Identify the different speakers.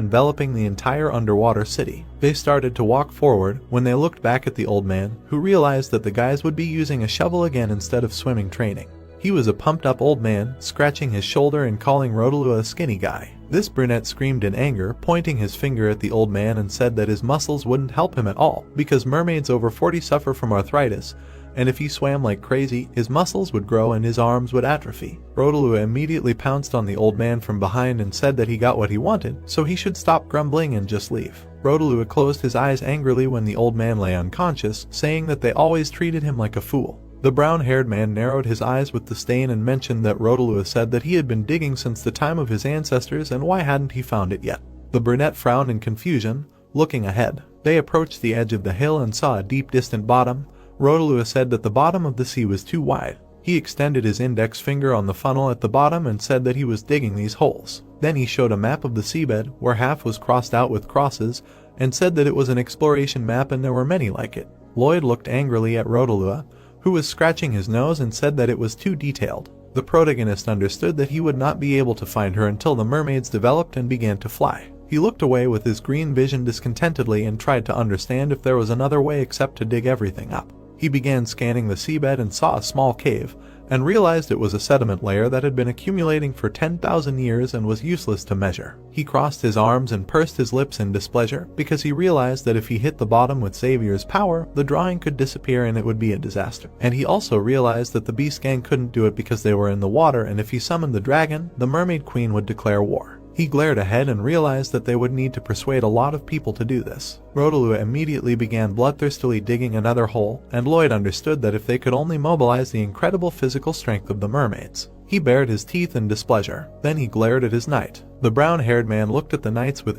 Speaker 1: enveloping the entire underwater city. They started to walk forward when they looked back at the old man, who realized that the guys would be using a shovel again instead of swimming training. He was a pumped-up old man, scratching his shoulder and calling Rotalua a skinny guy. This brunette screamed in anger, pointing his finger at the old man, and said that his muscles wouldn't help him at all, because mermaids over 40 suffer from arthritis, and if he swam like crazy, his muscles would grow and his arms would atrophy. Rotalua immediately pounced on the old man from behind and said that he got what he wanted, so he should stop grumbling and just leave. Rotalua closed his eyes angrily when the old man lay unconscious, saying that they always treated him like a fool. The brown-haired man narrowed his eyes with disdain and mentioned that Rotalua said that he had been digging since the time of his ancestors, and why hadn't he found it yet? The brunette frowned in confusion, looking ahead. They approached the edge of the hill and saw a deep distant bottom. Rotalua said that the bottom of the sea was too wide. He extended his index finger on the funnel at the bottom and said that he was digging these holes. Then he showed a map of the seabed, where half was crossed out with crosses, and said that it was an exploration map and there were many like it. Lloyd looked angrily at Rotalua, who was scratching his nose, and said that it was too detailed. The protagonist understood that he would not be able to find her until the mermaids developed and began to fly. He looked away with his green vision discontentedly and tried to understand if there was another way except to dig everything up. He began scanning the seabed and saw a small cave, and realized it was a sediment layer that had been accumulating for 10,000 years and was useless to measure. He crossed his arms and pursed his lips in displeasure, because he realized that if he hit the bottom with Xavier's power, the drawing could disappear and it would be a disaster. And he also realized that the Beast Gang couldn't do it because they were in the water, and if he summoned the dragon, the Mermaid Queen would declare war. He glared ahead and realized that they would need to persuade a lot of people to do this. Rotalua immediately began bloodthirstily digging another hole, and Lloyd understood that if they could only mobilize the incredible physical strength of the mermaids. He bared his teeth in displeasure. Then he glared at his knight. The brown-haired man looked at the knights with